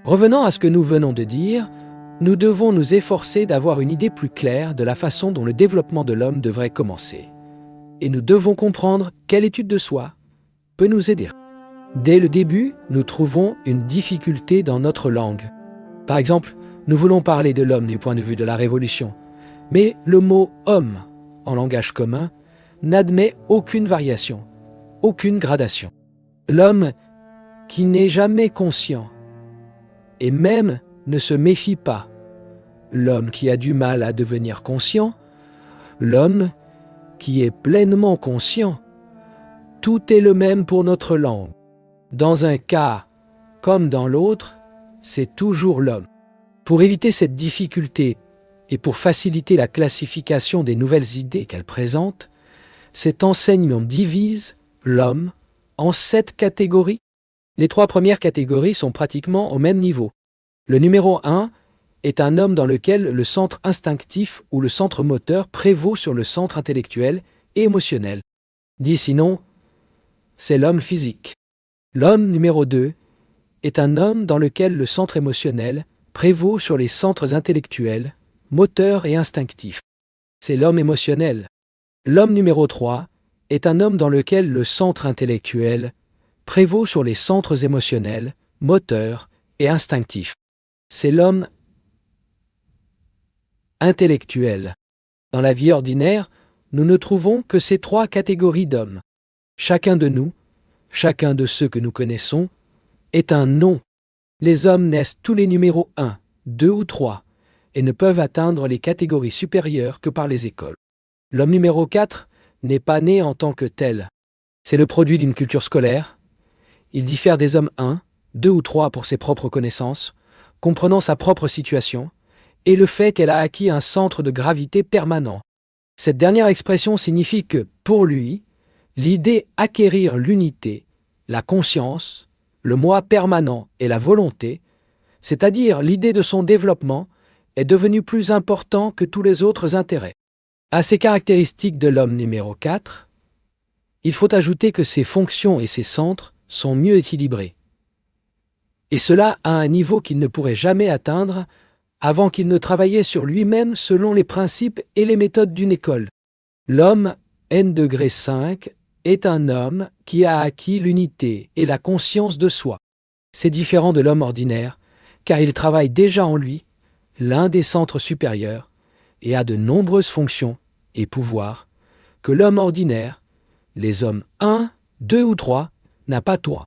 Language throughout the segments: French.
Revenant à ce que nous venons de dire, nous devons nous efforcer d'avoir une idée plus claire de la façon dont le développement de l'homme devrait commencer. Et nous devons comprendre quelle étude de soi peut nous aider. Dès le début, nous trouvons une difficulté dans notre langue. Par exemple, nous voulons parler de l'homme du point de vue de la révolution, mais le mot « homme » en langage commun n'admet aucune variation, aucune gradation. L'homme qui n'est jamais conscient et même ne se méfie pas, l'homme qui a du mal à devenir conscient, l'homme qui est pleinement conscient, tout est le même pour notre langue. Dans un cas comme dans l'autre, c'est toujours l'homme. Pour éviter cette difficulté et pour faciliter la classification des nouvelles idées qu'elle présente, cet enseignement divise l'homme en 7 catégories. Les 3 premières catégories sont pratiquement au même niveau. Le numéro 1 est un homme dans lequel le centre instinctif ou le centre moteur prévaut sur le centre intellectuel et émotionnel. Dit sinon, c'est l'homme physique. L'homme numéro 2 est un homme dans lequel le centre émotionnel prévaut sur les centres intellectuels, moteurs et instinctifs. C'est l'homme émotionnel. L'homme numéro 3 est un homme dans lequel le centre intellectuel prévaut sur les centres émotionnels, moteurs et instinctifs. C'est l'homme intellectuel. Dans la vie ordinaire, nous ne trouvons que ces 3 catégories d'hommes. Chacun de nous, chacun de ceux que nous connaissons, est un nom. Les hommes naissent tous les numéros 1, 2 ou 3 et ne peuvent atteindre les catégories supérieures que par les écoles. L'homme numéro 4 n'est pas né en tant que tel. C'est le produit d'une culture scolaire. Il diffère des hommes 1, 2 ou 3 pour ses propres connaissances, comprenant sa propre situation, et le fait qu'elle a acquis un centre de gravité permanent. Cette dernière expression signifie que, pour lui, l'idée acquérir l'unité, la conscience, le moi permanent et la volonté, c'est-à-dire l'idée de son développement, est devenue plus important que tous les autres intérêts. À ces caractéristiques de l'homme numéro 4, il faut ajouter que ses fonctions et ses centres sont mieux équilibrés. Et cela à un niveau qu'il ne pourrait jamais atteindre avant qu'il ne travaillait sur lui-même selon les principes et les méthodes d'une école. L'homme N°5 est un homme qui a acquis l'unité et la conscience de soi. C'est différent de l'homme ordinaire, car il travaille déjà en lui, l'un des centres supérieurs, et a de nombreuses fonctions et pouvoirs que l'homme ordinaire, les hommes 1, 2 ou 3, n'a pas toi.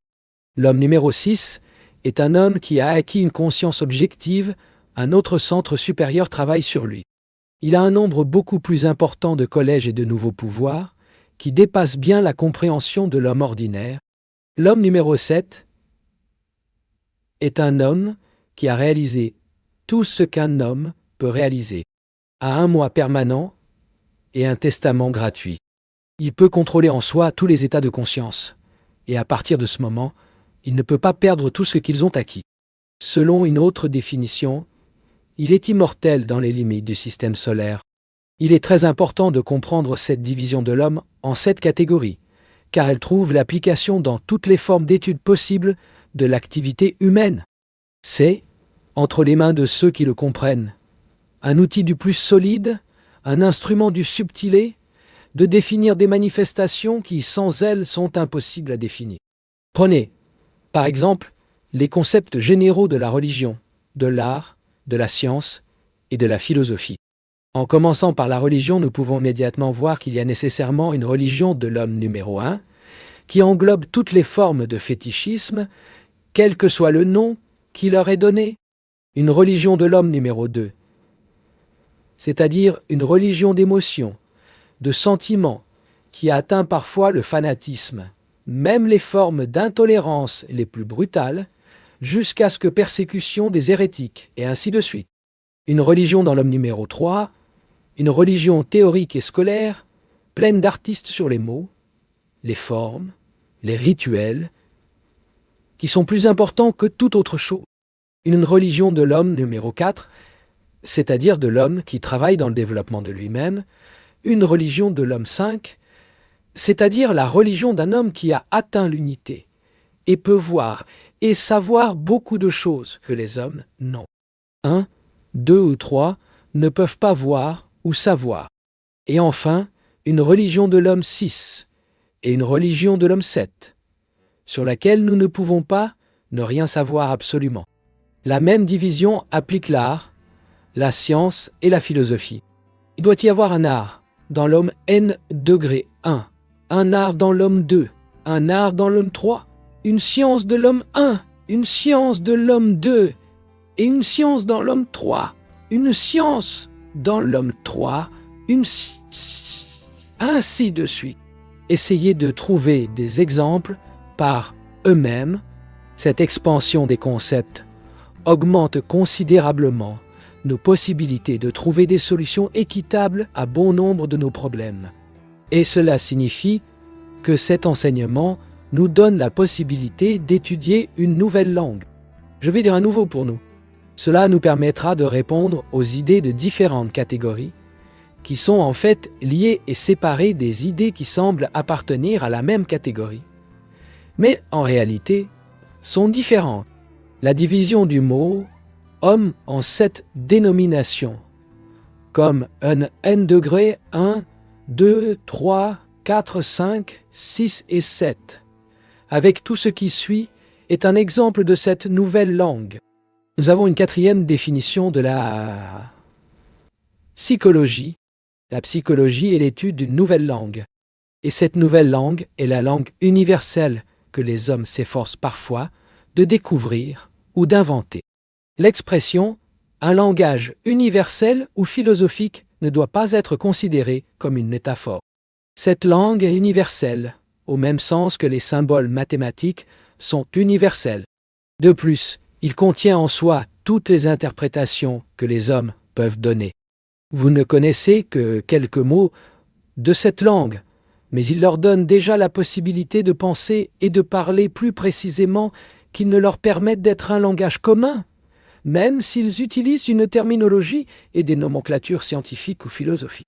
L'homme numéro 6 est un homme qui a acquis une conscience objective, un autre centre supérieur travaille sur lui. Il a un nombre beaucoup plus important de collèges et de nouveaux pouvoirs, qui dépassent bien la compréhension de l'homme ordinaire. L'homme numéro 7 est un homme qui a réalisé tout ce qu'un homme peut réaliser, a un moi permanent et un testament gratuit. Il peut contrôler en soi tous les états de conscience, et à partir de ce moment, il ne peut pas perdre tout ce qu'ils ont acquis. Selon une autre définition, il est immortel dans les limites du système solaire. Il est très important de comprendre cette division de l'homme en 7 catégories, car elle trouve l'application dans toutes les formes d'études possibles de l'activité humaine. C'est, entre les mains de ceux qui le comprennent, un outil du plus solide, un instrument du subtilé, de définir des manifestations qui, sans elles, sont impossibles à définir. Prenez, par exemple, les concepts généraux de la religion, de l'art, de la science et de la philosophie. En commençant par la religion, nous pouvons immédiatement voir qu'il y a nécessairement une religion de l'homme numéro 1, qui englobe toutes les formes de fétichisme, quel que soit le nom qui leur est donné. Une religion de l'homme numéro 2, c'est-à-dire une religion d'émotions, de sentiments, qui atteint parfois le fanatisme, même les formes d'intolérance les plus brutales, jusqu'à ce que persécution des hérétiques, et ainsi de suite. Une religion dans l'homme numéro 3, une religion théorique et scolaire, pleine d'artistes sur les mots, les formes, les rituels, qui sont plus importants que toute autre chose. Une religion de l'homme numéro 4, c'est-à-dire de l'homme qui travaille dans le développement de lui-même, une religion de l'homme 5, c'est-à-dire la religion d'un homme qui a atteint l'unité et peut voir et savoir beaucoup de choses que les hommes n'ont. 1, 2 ou 3 ne peuvent pas voir ou savoir. Et enfin, une religion de l'homme 6 et une religion de l'homme 7, sur laquelle nous ne pouvons pas ne rien savoir absolument. La même division applique l'art, la science et la philosophie. Il doit y avoir un art dans l'homme n degré 1, un art dans l'homme 2, un art dans l'homme 3, une science de l'homme 1, une science de l'homme 2 et une science dans l'homme 3, une science dans l'homme 3, ainsi de suite. Essayez de trouver des exemples par eux-mêmes. Cette expansion des concepts augmente considérablement nos possibilités de trouver des solutions équitables à bon nombre de nos problèmes. Et cela signifie que cet enseignement nous donne la possibilité d'étudier une nouvelle langue. Je vais dire à nouveau pour nous. Cela nous permettra de répondre aux idées de différentes catégories qui sont en fait liées et séparées des idées qui semblent appartenir à la même catégorie, mais en réalité sont différentes. La division du mot « homme » en 7 dénominations, comme un n degré 1, 2, 3, 4, 5, 6 et 7, avec tout ce qui suit, est un exemple de cette nouvelle langue. Nous avons une quatrième définition de la psychologie. La psychologie est l'étude d'une nouvelle langue. Et cette nouvelle langue est la langue universelle que les hommes s'efforcent parfois de découvrir ou d'inventer. L'expression « un langage universel ou philosophique » ne doit pas être considérée comme une métaphore. Cette langue est universelle, au même sens que les symboles mathématiques sont universels. De plus, il contient en soi toutes les interprétations que les hommes peuvent donner. Vous ne connaissez que quelques mots de cette langue, mais il leur donne déjà la possibilité de penser et de parler plus précisément qu'ils ne leur permettent d'être un langage commun, même s'ils utilisent une terminologie et des nomenclatures scientifiques ou philosophiques.